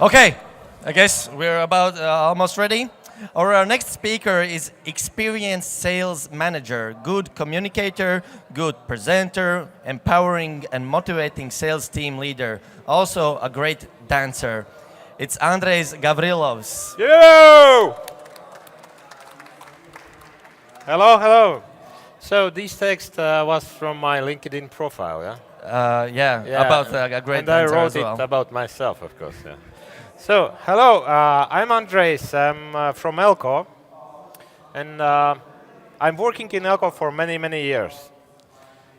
Okay, I guess we're about almost ready. Our next speaker is experienced sales manager, good communicator, good presenter, empowering and motivating sales team leader, also a great dancer. It's Andrejs Gavrilovs. Yo! Hello, hello. So this text was from my LinkedIn profile, yeah? Yeah, Yeah, about a great and I dancer wrote as it well. about myself, of course, yeah. So, hello, I'm Andrejs. I'm from ELKO, and I'm working in ELKO for many, many years.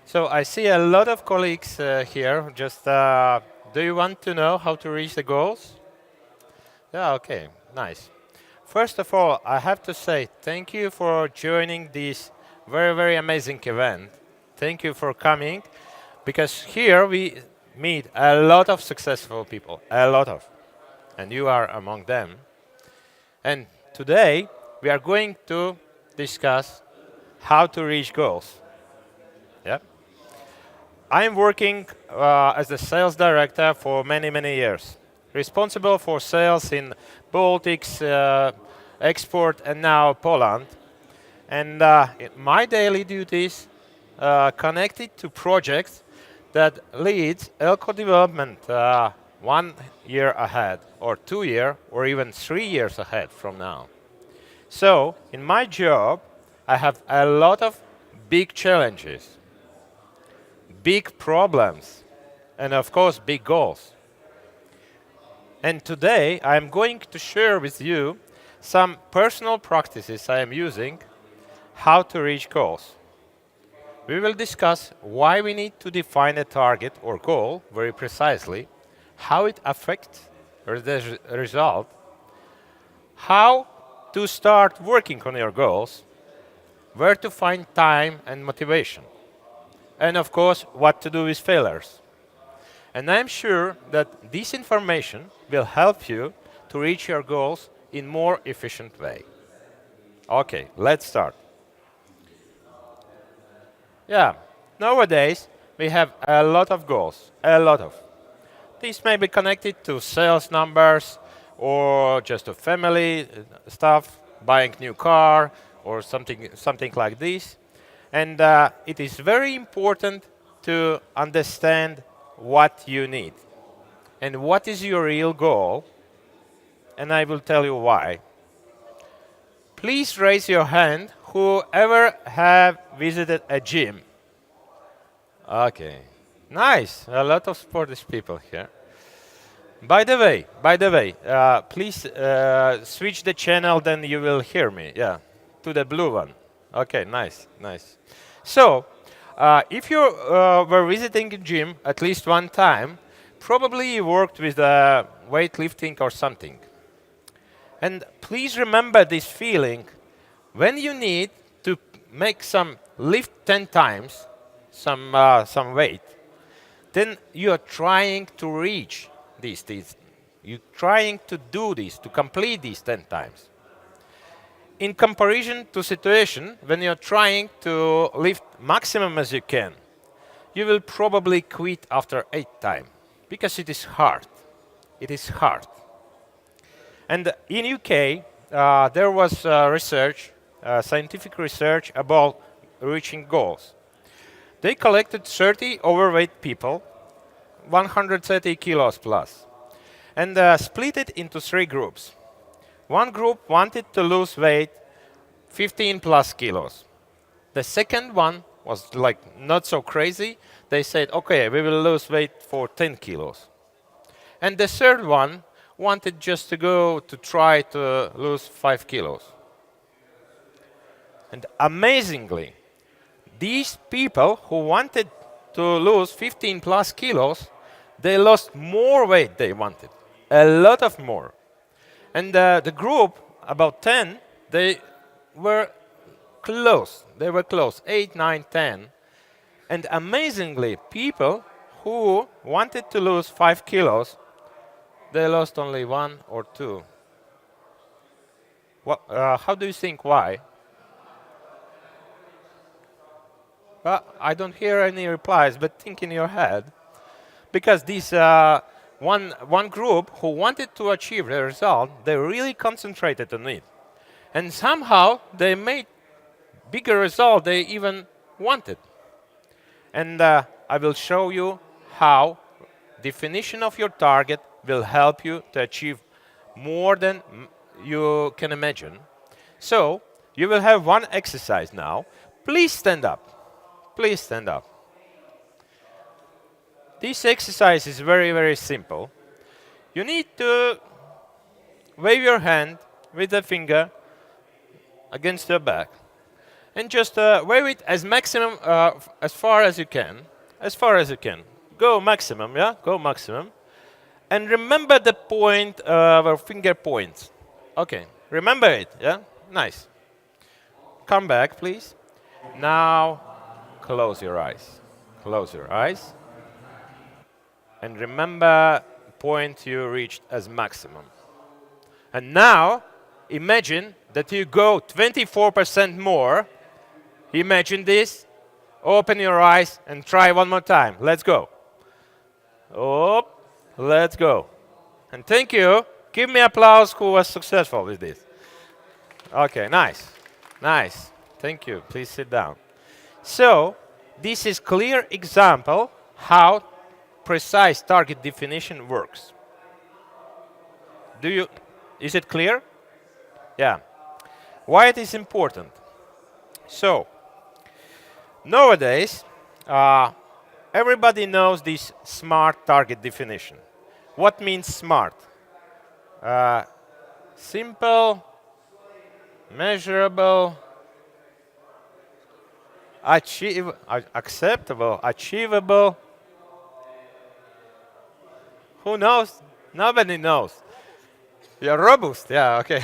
So I see a lot of colleagues here. Just, do you want to know how to reach the goals? Yeah, okay, nice. First of all, I have to say thank you for joining this very, very amazing event. Thank you for coming, because here we meet a lot of successful people, a lot of, and you are among them. And today we are going to discuss how to reach goals. Yeah. I'm working as a sales director for many, many years, responsible for sales in Baltics, export, and now Poland. And my daily duties connected to projects that lead ELKO development 1 year ahead, or 2 year, or even 3 years ahead from now. So, in my job, I have a lot of big challenges, big problems, and of course, big goals. And today, I'm going to share with you some personal practices I am using how to reach goals. We will discuss why we need to define a target or goal very precisely, how it affects the result, how to start working on your goals, where to find time and motivation, and of course, what to do with failures. And I'm sure that this information will help you to reach your goals in more efficient way. Okay, let's start. Yeah, nowadays we have a lot of goals, a lot of. These may be connected to sales numbers or just to family stuff, buying new car or something like this. And it is very important to understand what you need and what is your real goal. And I will tell you why. Please raise your hand whoever have visited a gym. Okay, nice. A lot of sports people here. By the way, please switch the channel, then you will hear me. Yeah, to the blue one. Okay, nice, nice. So, if you were visiting a gym at least one time, probably you worked with weightlifting or something. And please remember this feeling when you need to make some lift 10 times, some weight, then you are trying to reach these. You're trying to do this, to complete these 10 times. In comparison to situation when you're trying to lift maximum as you can, you will probably quit after 8 times because it is hard. It is hard. And in UK, there was research, scientific research about reaching goals. They collected 30 overweight people, 130 kilos plus, and split it into 3 groups. One group wanted to lose weight 15 plus kilos. The second one was like not so crazy. They said, okay, we will lose weight for 10 kilos. And the third one wanted just to go to try to lose 5 kilos. And amazingly, these people who wanted to lose 15 plus kilos, they lost more weight they wanted, a lot of more. And the group, about 10, they were close. They were close, 8, 9, 10. And amazingly, people who wanted to lose 5 kilos, they lost only 1 or 2. How do you think why? I don't hear any replies, but think in your head. Because these One group who wanted to achieve the result, they really concentrated on it. And somehow they made bigger result they even wanted. And I will show you how definition of your target will help you to achieve more than you can imagine. So you will have one exercise now. Please stand up. Please stand up. This exercise is very, very simple. You need to wave your hand with the finger against your back and just wave it as maximum, as far as you can. As far as you can. Go maximum, yeah? Go maximum. And remember the point where finger points. Okay, remember it, yeah? Nice. Come back, please. Now, close your eyes. Close your eyes. And remember point you reached as maximum. And now, imagine that you go 24% more. Imagine this. Open your eyes and try one more time. Let's go. Oh, let's go. And thank you. Give me applause who was successful with this. Okay, nice. Nice. Thank you. Please sit down. So, this is clear example how precise target definition works. Is it clear? Yeah. Why it is important? So, nowadays, everybody knows this SMART target definition. What means SMART? Simple, measurable, acceptable, achievable. Who knows? Nobody knows. You're robust, yeah, okay.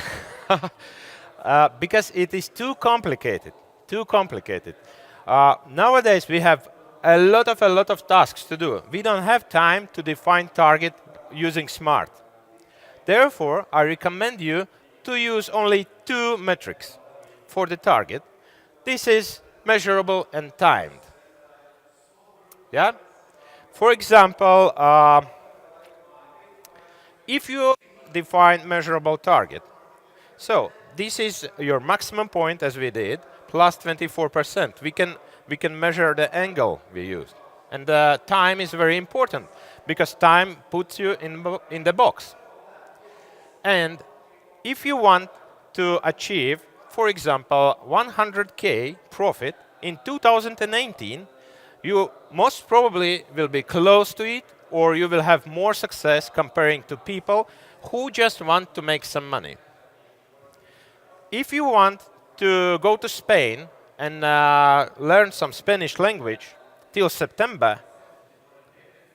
Because it is too complicated, too complicated. Nowadays we have a lot of tasks to do. We don't have time to define target using SMART. Therefore, I recommend you to use only two metrics for the target. This is measurable and timed. Yeah? For example, if you define measurable target, so this is your maximum point as we did, plus 24%. We can measure the angle we used. And the time is very important because time puts you in the box. And if you want to achieve, for example, 100K profit in 2018, you most probably will be close to it, or you will have more success comparing to people who just want to make some money. If you want to go to Spain and learn some Spanish language till September,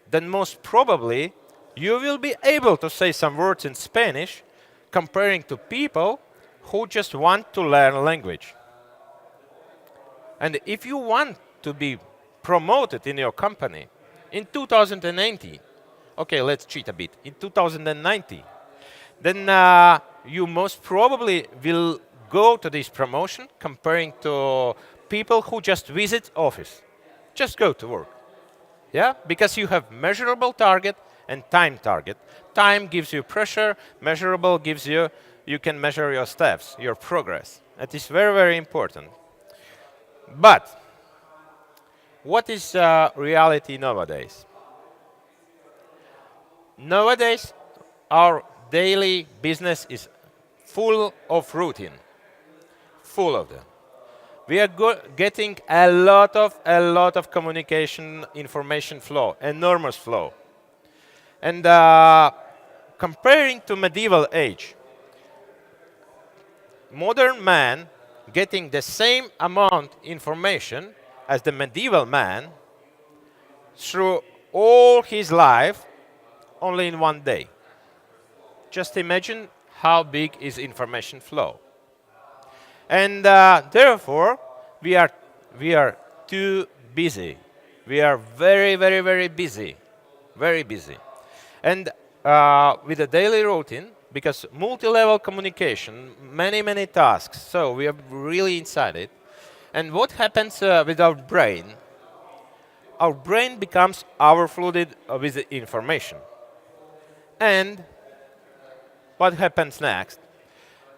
then most probably you will be able to say some words in Spanish comparing to people who just want to learn language. And if you want to be promoted in your company in 2019, okay, let's cheat a bit, in 2090, then you most probably will go to this promotion comparing to people who just visit office. Just go to work. Yeah? Because you have measurable target and time target. Time gives you pressure, measurable gives you can measure your steps, your progress. That is very, very important. But what is reality nowadays? Nowadays, our daily business is full of routine. Full of them. We are getting a lot of communication, information flow, enormous flow. And comparing to medieval age, modern man getting the same amount information as the medieval man through all his life only in one day. Just imagine how big is information flow. And therefore, we are too busy. We are very, very, very busy. Very busy. And with a daily routine, because multi-level communication, many, many tasks, so we are really inside it. And what happens with our brain? Our brain becomes overflooded with information. And what happens next?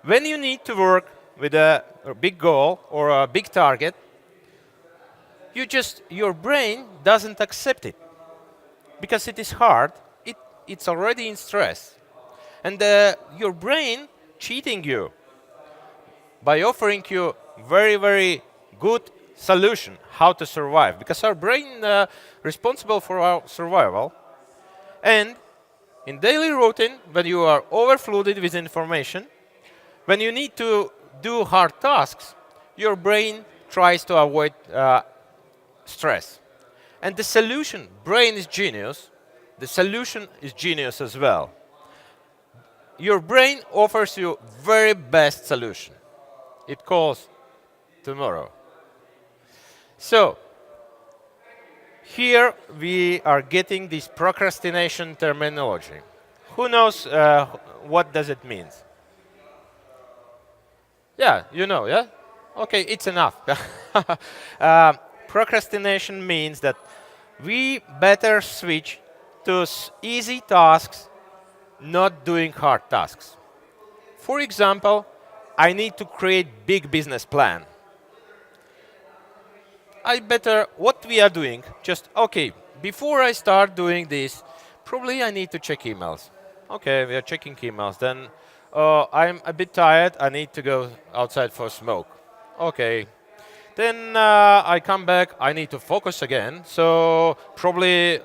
When you need to work with a big goal or a big target, your brain doesn't accept it because it is hard. It's already in stress, and your brain cheating you by offering you very good solution how to survive, because our brain responsible for our survival. And in daily routine, when you are overflooded with information, when you need to do hard tasks, your brain tries to avoid stress. And the solution, brain is genius, the solution is genius as well. Your brain offers you very best solution. It calls tomorrow. So here we are getting this procrastination terminology. Who knows what does it mean? Yeah, you know, yeah? Okay, it's enough. Procrastination means that we better switch to easy tasks, not doing hard tasks. For example, I need to create big business plan. What we are doing, just, okay, before I start doing this, probably I need to check emails. Okay, we are checking emails. Then I'm a bit tired, I need to go outside for a smoke. Okay. Then I come back, I need to focus again. So probably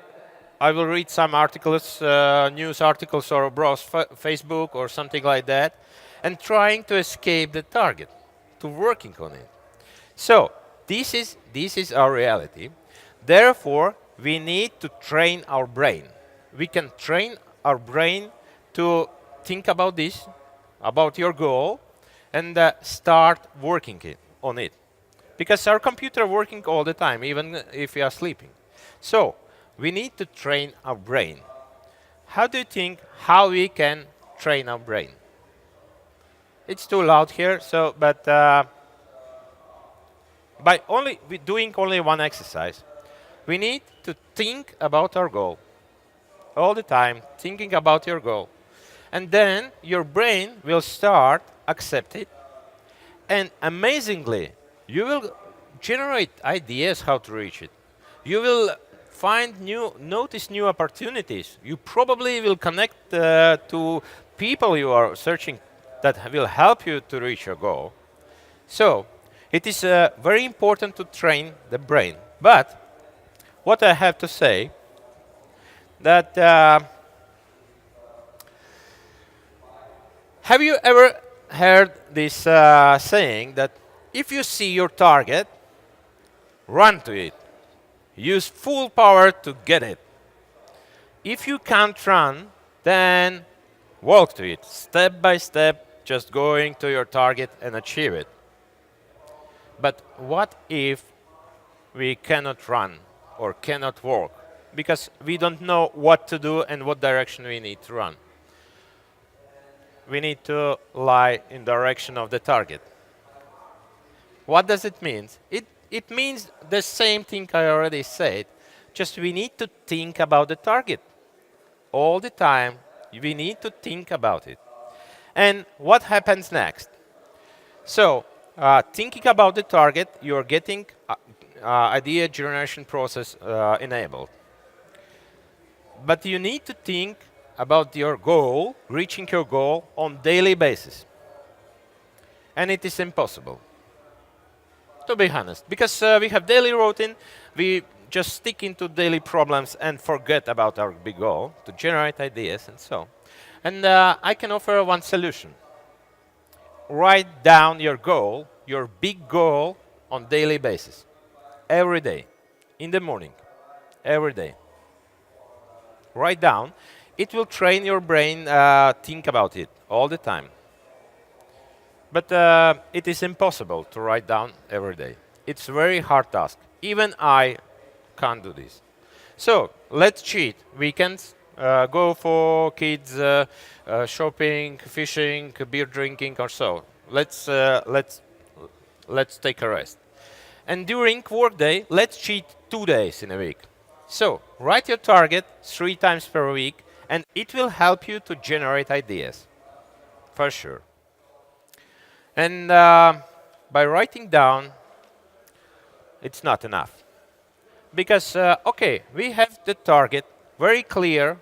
I will read some articles, news articles, or browse Facebook or something like that, and trying to escape the target, to working on it. So this is our reality. Therefore, we need to train our brain. We can train our brain to think about this, about your goal, and start working on it. Because our computer working all the time, even if we are sleeping. So we need to train our brain. How do you think how we can train our brain? It's too loud here, but by doing only one exercise, we need to think about our goal all the time, thinking about your goal. And then your brain will start accept it. And amazingly, you will generate ideas how to reach it. You will notice new opportunities. You probably will connect to people you are searching that will help you to reach your goal. So it is very important to train the brain. But what I have to say that have you ever heard this saying that if you see your target, run to it. Use full power to get it. If you can't run, then walk to it, step by step, just going to your target and achieve it. But what if we cannot run or cannot walk? Because we don't know what to do and what direction we need to run. We need to lie in direction of the target. What does it mean? It means the same thing I already said, just we need to think about the target. All the time, we need to think about it. And what happens next? So, thinking about the target, you're getting idea generation process enabled. But you need to think about your goal, reaching your goal on daily basis. And it is impossible, to be honest, because we have daily routine, we just stick into daily problems and forget about our big goal to generate ideas and so. And I can offer one solution. Write down your goal, your big goal, on daily basis. Every day, in the morning, every day. Write down. It will train your brain think about it all the time. But it is impossible to write down every day. It's a very hard task. Even I can't do this. So let's cheat. Weekends, go for kids shopping, fishing, beer drinking, or so. Let's take a rest. And during workday, let's cheat 2 days in a week. So write your target 3 times per week And it will help you to generate ideas, for sure. And by writing down, it's not enough. Because, okay, we have the target very clear,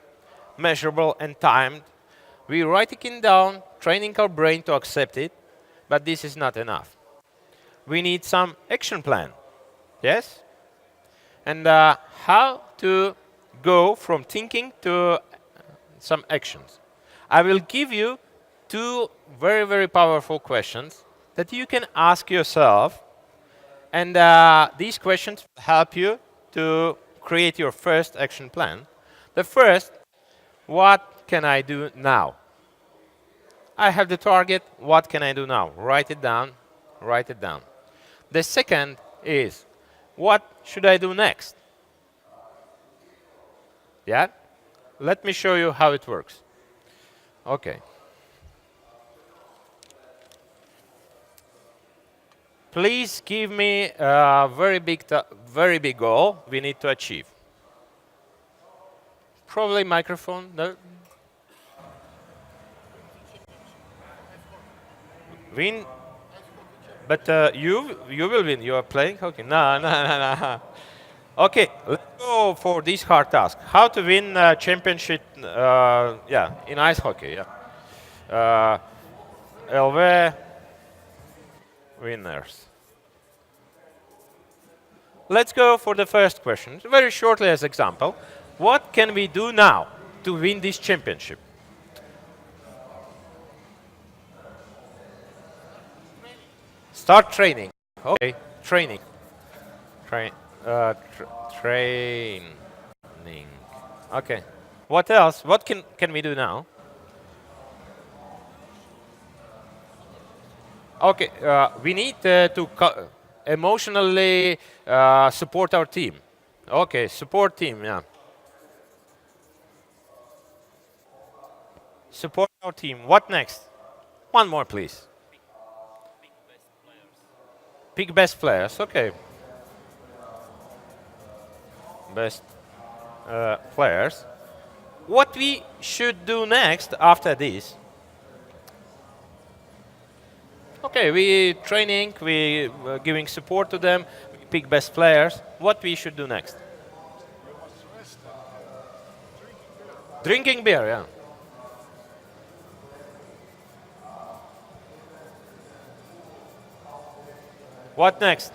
measurable, and timed. We write it down, training our brain to accept it, but this is not enough. We need some action plan, yes? And how to go from thinking to some actions. I will give you two very, very powerful questions that you can ask yourself, and these questions help you to create your first action plan. The first, what can I do now? I have the target, what can I do now? Write it down, write it down. The second is, what should I do next? Yeah? Let me show you how it works. Okay. Please give me a very big goal we need to achieve. Probably microphone. No? Win. But you will win. You are playing hockey. No, no, no, no. Okay, let's go for this hard task. How to win championship? Yeah, in ice hockey. Yeah. LV winners. Let's go for the first question. Very shortly as example, what can we do now to win this championship? Start training. Okay, training. Training. Okay. What else? What can we do now? Okay, we need to emotionally support our team. Okay, support team, yeah. Support our team. What next? One more, please. Pick best players. Okay. Best players. What we should do next after this? Okay, we training, we giving support to them, we pick best players. What we should do next? Drinking beer, yeah. What next?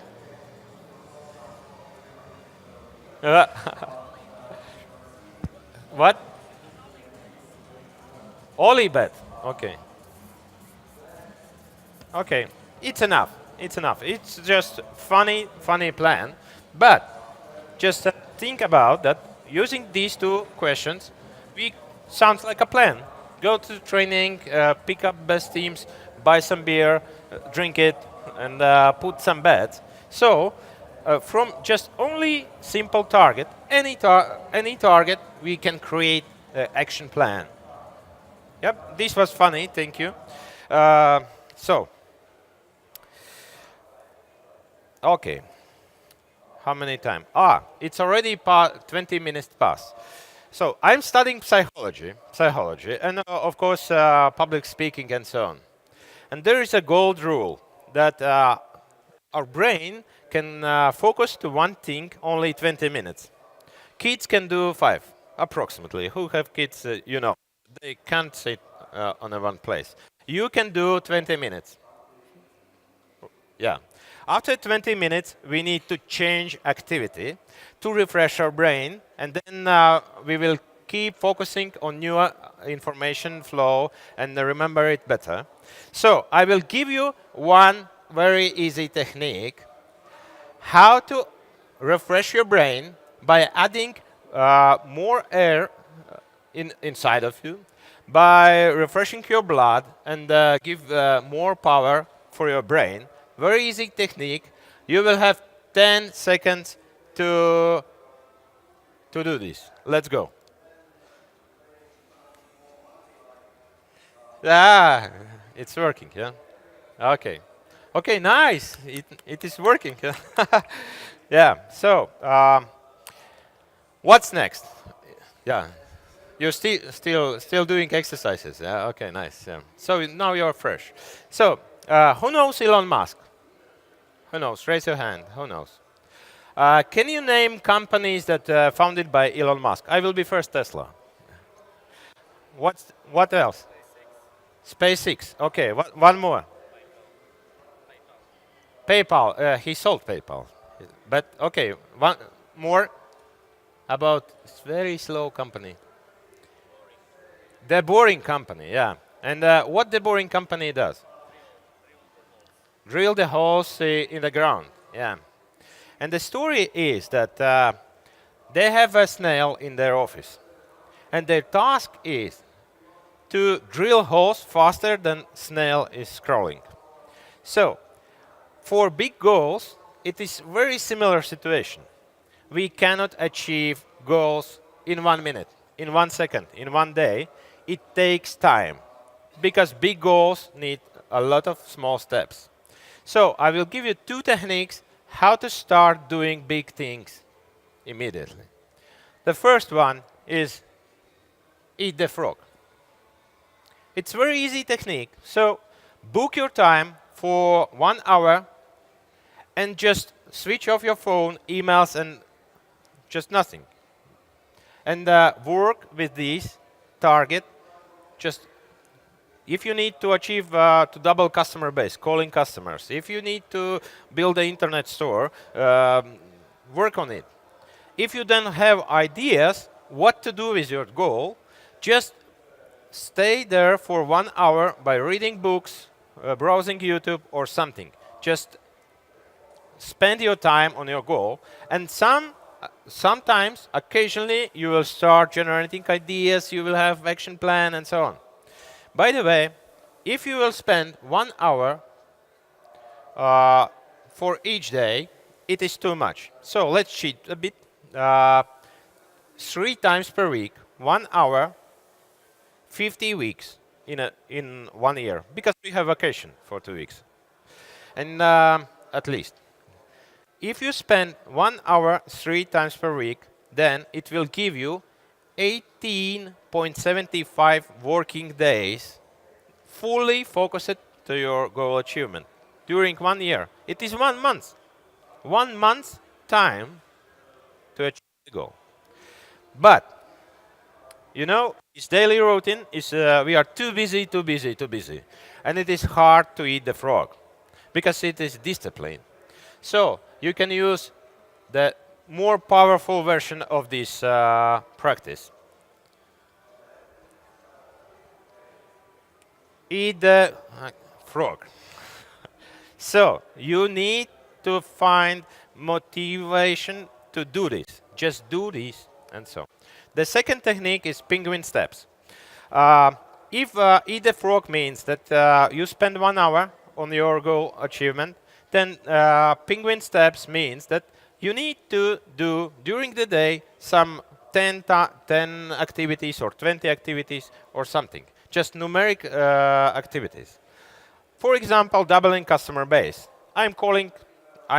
What? Ollie bet. Okay. Okay. It's enough. It's enough. It's just funny plan. But just think about that. Using these two questions, we sounds like a plan. Go to training, pick up best teams, buy some beer, drink it, and put some bets. So, from just only simple target, any target, we can create an action plan. Yep, this was funny. Thank you. So, okay. How many time? It's already 20 minutes past. So I'm studying psychology, and of course public speaking and so on. And there is a gold rule that our brain can focus to one thing only 20 minutes. Kids can do 5, approximately. Who have kids, you know, they can't sit on a one place. You can do 20 minutes. Yeah. After 20 minutes, we need to change activity to refresh our brain, and then we will keep focusing on new information flow and remember it better. So I will give you one very easy technique how to refresh your brain by adding more air inside of you, by refreshing your blood and give more power for your brain. Very easy technique. You will have 10 seconds to do this. Let's go. It's working, yeah? Okay. Okay, nice. It is working. Yeah, so what's next? Yeah. You're still doing exercises. Yeah. Okay. Nice. Yeah. So now you're fresh. So who knows Elon Musk? Who knows? Raise your hand. Who knows? Can you name companies that founded by Elon Musk? I will be first. Tesla. What else? SpaceX. Okay. One more. PayPal. He sold PayPal. But okay. One more about very slow company. The Boring Company. Yeah. And what the Boring Company does? Drill the holes in the ground. Yeah. And the story is that they have a snail in their office. And their task is to drill holes faster than snail is scrolling. So, for big goals, it is very similar situation. We cannot achieve goals in 1 minute, in 1 second, in 1 day. It takes time because big goals need a lot of small steps. So I will give you 2 techniques how to start doing big things immediately. The first one is eat the frog. It's a very easy technique. So book your time for 1 hour and just switch off your phone, emails, and just nothing. And work with this target. Just if you need to achieve to double customer base, calling customers. If you need to build an internet store, work on it. If you then have ideas what to do with your goal, just stay there for 1 hour by reading books, browsing YouTube or something. Just spend your time on your goal, and sometimes, occasionally, you will start generating ideas, you will have action plan and so on. By the way, if you will spend 1 hour for each day, it is too much. So let's cheat a bit. 3 times per week, 1 hour, 50 weeks in 1 year, because we have vacation for 2 weeks, and at least. If you spend 1 hour 3 times per week, then it will give you 18.75 working days fully focused to your goal achievement during 1 year. It is 1 month. 1 month time to achieve the goal. But, you know, this daily routine is we are too busy. And it is hard to eat the frog because it is discipline. So you can use the more powerful version of this practice. Eat the frog. So you need to find motivation to do this. Just do this and so. The second technique is penguin steps. If eat the frog means that you spend 1 hour on your goal achievement, then penguin steps means that you need to do during the day some 10 activities or 20 activities or something. Just numeric activities. For example, doubling customer base. I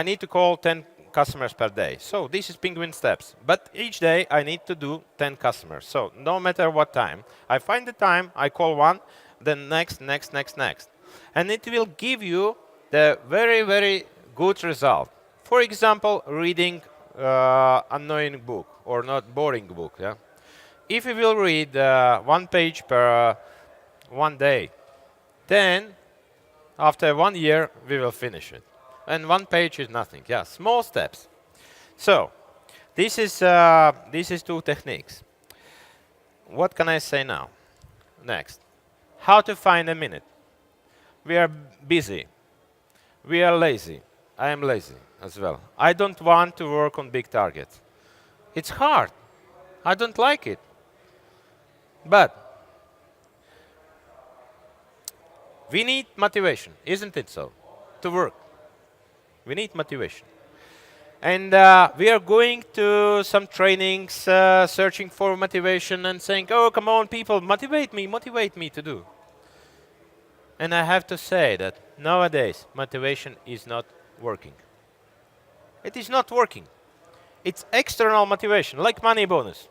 need to call 10 customers per day. So this is penguin steps. But each day I need to do 10 customers. So no matter what time, I find the time, I call one, then next. And it will give you the very, very good result. For example, reading annoying book or not boring book. Yeah? If you will read 1 page per 1 day, then after 1 year we will finish it. And 1 page is nothing. Yeah, small steps. So this is 2 techniques. What can I say now? Next, how to find a minute. We are busy. We are lazy. I am lazy as well. I don't want to work on big targets. It's hard. I don't like it. But we need motivation, isn't it so? To work. We need motivation. And we are going to some trainings, searching for motivation and saying, oh, come on, people, motivate me to do. And I have to say that nowadays, motivation is not working. It is not working. It's external motivation, like money bonus.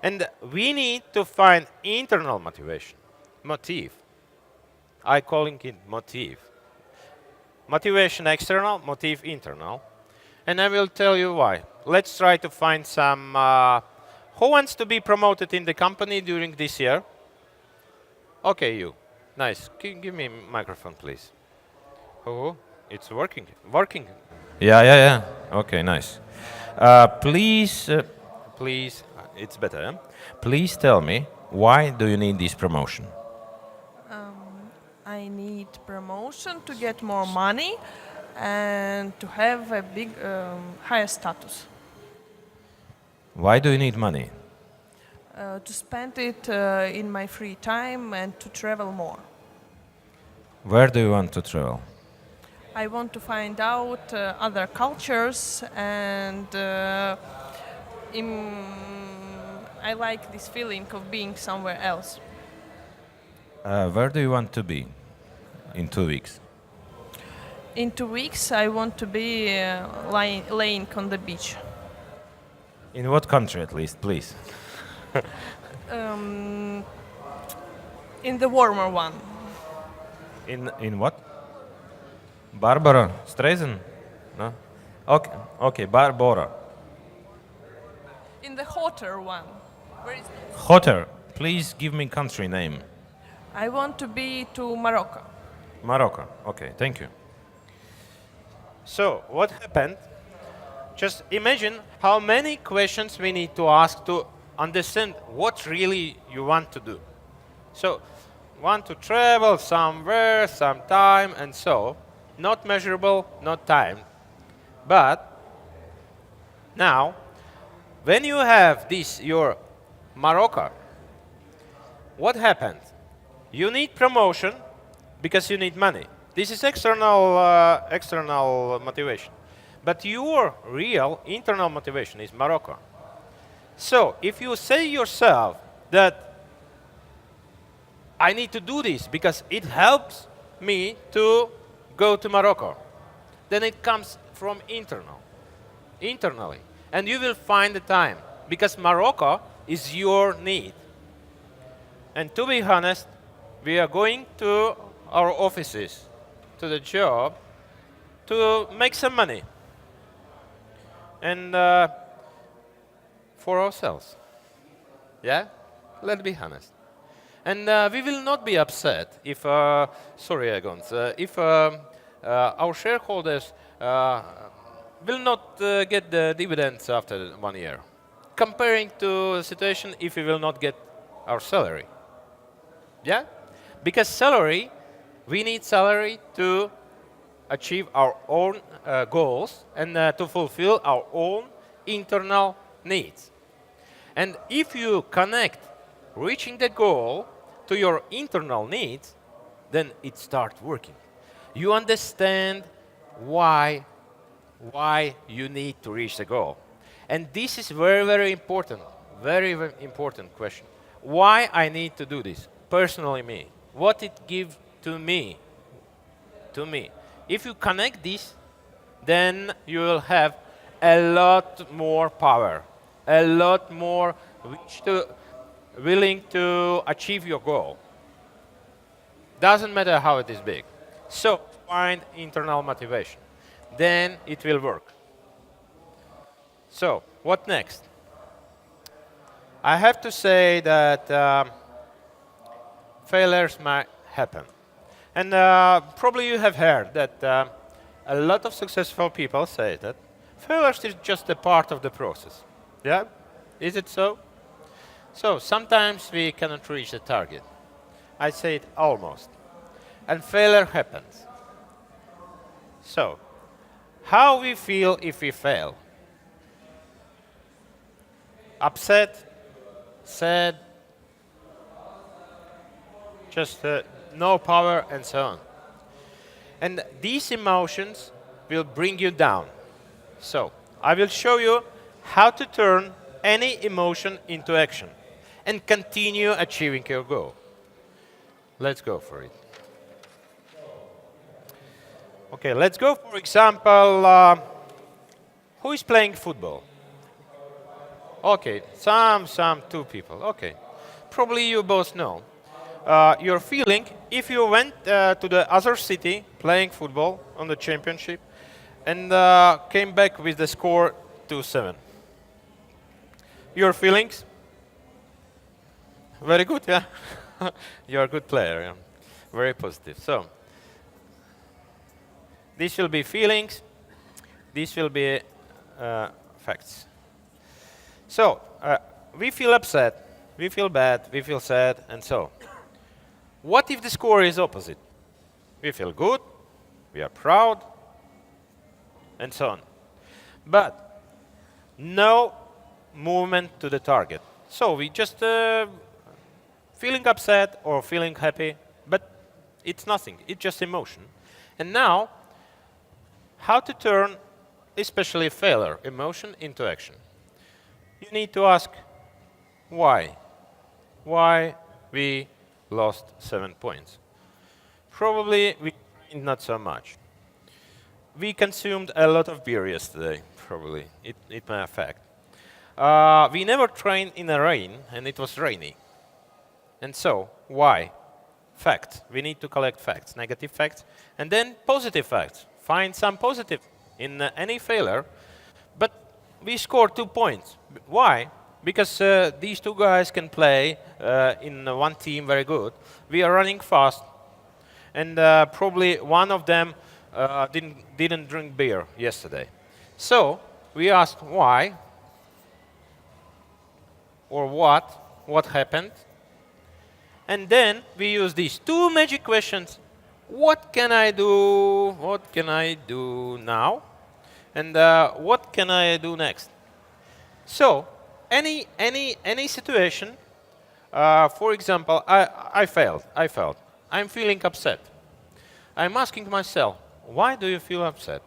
And we need to find internal motivation, motive. I calling it motive. Motivation external, motive internal. And I will tell you why. Let's try to find some. Who wants to be promoted in the company during this year? Okay, you. Nice. Give me a microphone, please. Oh, it's working. Working. Yeah. Okay, nice. Please, it's better. Huh? Please tell me, why do you need this promotion? I need promotion to get more money and to have a big, higher status. Why do you need money? To spend it in my free time and to travel more. Where do you want to travel? I want to find out other cultures and I like this feeling of being somewhere else. Where do you want to be in 2 weeks? In 2 weeks, I want to be laying on the beach. In what country, at least, please? In the warmer one. In what? Barbara Streisand? No. Okay. Barbara. In the hotter one. Where is it? Hotter. Please give me country name. I want to be to Morocco. Morocco. Okay, thank you. So, what happened? Just imagine how many questions we need to ask to understand what really you want to do. So, want to travel somewhere, sometime, and so. Not measurable, not timed. But now, when you have this, your Morocco, what happens? You need promotion because you need money. This is external motivation. But your real internal motivation is Morocco. So if you say yourself that I need to do this because it helps me to go to Morocco, then it comes from internally. And you will find the time because Morocco is your need. And to be honest, we are going to our offices, to the job, to make some money. And for ourselves. Yeah? Let's be honest. And we will not be upset if, sorry, Agons, if our shareholders will not get the dividends after 1 year, comparing to a situation if we will not get our salary. Yeah? Because salary, we need salary to achieve our own goals and to fulfill our own internal needs. And if you connect reaching the goal to your internal needs, then it starts working. You understand why you need to reach the goal. And this is very, very important, very, very important question. Why I need to do this? Personally me. What it gives to me. If you connect this, then you will have a lot more power, a lot more willing to achieve your goal. Doesn't matter how it is big. So find internal motivation. Then it will work. So what next? I have to say that failures might happen. And probably you have heard that a lot of successful people say that failures is just a part of the process. Yeah? Is it so? So sometimes we cannot reach the target. I say it almost. And failure happens. So, how we feel if we fail? Upset? Sad? Just no power and so on. And these emotions will bring you down. So, I will show you how to turn any emotion into action and continue achieving your goal. Let's go for it. Okay, let's go for example, who is playing football? Okay, some two people. Okay, probably you both know. Your feeling if you went to the other city playing football on the championship and came back with the score 2-7. Your feelings? Very good, yeah. You're a good player, yeah. Very positive. So, these will be feelings. These will be facts. So, we feel upset, we feel bad, we feel sad, and so. What if the score is opposite? We feel good, we are proud, and so on. But no movement to the target. So we just feeling upset or feeling happy, but it's nothing, it's just emotion. And now, how to turn especially failure, emotion, into action? You need to ask why. Why we lost 7 points? Probably we trained not so much. We consumed a lot of beer yesterday, probably. It may affect. We never trained in the rain, and it was rainy. And so, why? Facts. We need to collect facts, negative facts, and then positive facts. Find some positive in any failure. But we scored 2 points. Why? Because these two guys can play in one team very good. We are running fast, and probably one of them didn't drink beer yesterday. So we asked why or what happened, and then we use these 2 magic questions. What can I do? What can I do now? And what can I do next? So any situation. For example, I failed. I'm feeling upset. I'm asking myself, why do you feel upset?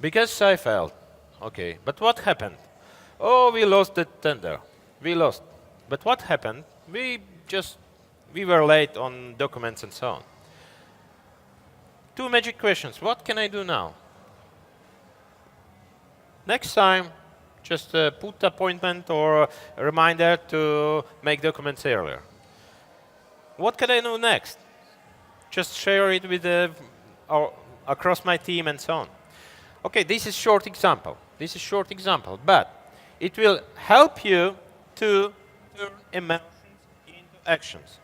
Because I failed. Okay, but what happened? Oh, we lost the tender. We lost. But what happened? We were late on documents and so on. 2 magic questions. What can I do now? Next time, just put appointment or a reminder to make documents earlier. What can I do next? Just share it with across my team and so on. Okay, this is short example. But it will help you to turn emotions into actions.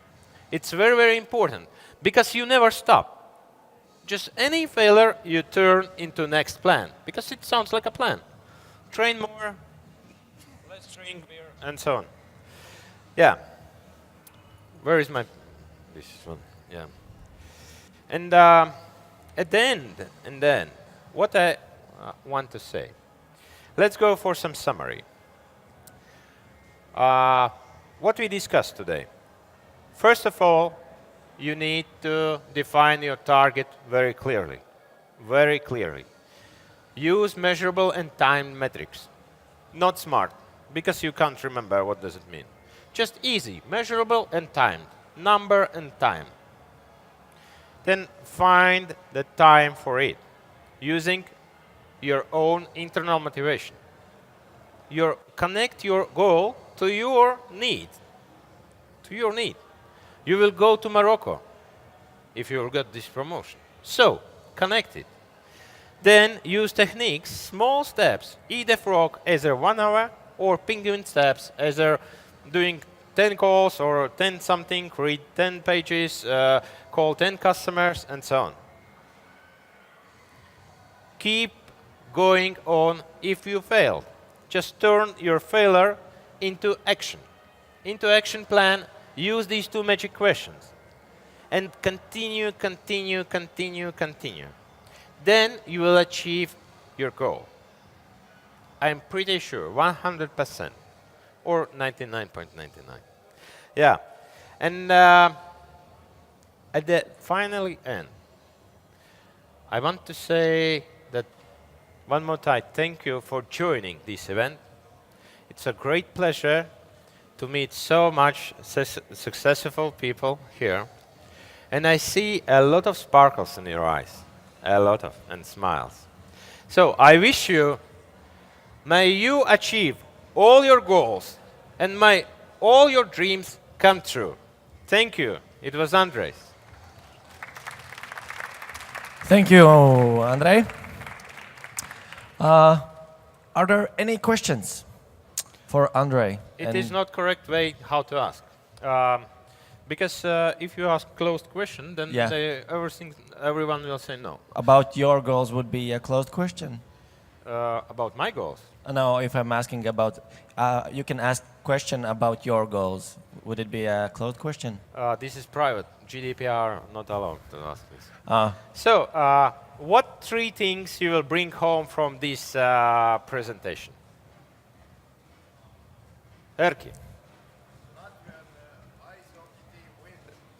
It's very, very important because you never stop. Just any failure you turn into next plan because it sounds like a plan. Train more, let's drink beer, and so on. Yeah. Where is my... This one, yeah. And at the end, what I want to say. Let's go for some summary. What we discussed today. First of all, you need to define your target very clearly. Very clearly. Use measurable and timed metrics. Not smart, because you can't remember what does it mean. Just easy, measurable and timed. Number and time. Then find the time for it, using your own internal motivation. Connect your goal to your need. To your need. You will go to Morocco if you get this promotion. So, connect it. Then use techniques, small steps. Eat a frog, either 1 hour, or penguin steps, either doing 10 calls or 10 something, read 10 pages, call 10 customers, and so on. Keep going on if you fail. Just turn your failure into action. Into action plan, use these 2 magic questions. And continue. Then you will achieve your goal. I'm pretty sure, 100%, or 99.99. Yeah, and at the finally end, I want to say that one more time, thank you for joining this event. It's a great pleasure to meet so much successful people here. And I see a lot of sparkles in your eyes. A lot of, and smiles. So I wish you, may you achieve all your goals and may all your dreams come true. Thank you. It was Andrejs. Thank you, Andrei. Are there any questions for Andrei? It is not correct way how to ask. Because if you ask closed question, then Yeah. everyone will say no. About your goals would be a closed question. About my goals. No, if I'm asking about, you can ask question about your goals. Would it be a closed question? This is private. GDPR not allowed to ask this. Ah, So, what 3 things you will bring home from this presentation? Erki.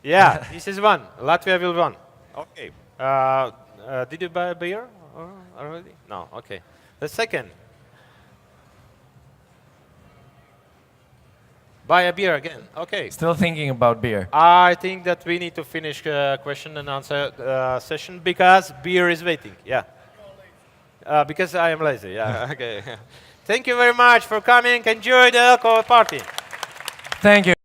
Yeah, this is one. Latvia will win. Okay. Did you buy a beer already? No. Okay. The second. Buy a beer again. Okay. still thinking about beer. I think that we need to finish question and answer session because beer is waiting. Yeah. Because I am lazy. Yeah. Okay. Thank you very much for coming. Enjoy the ELKO party. Thank you.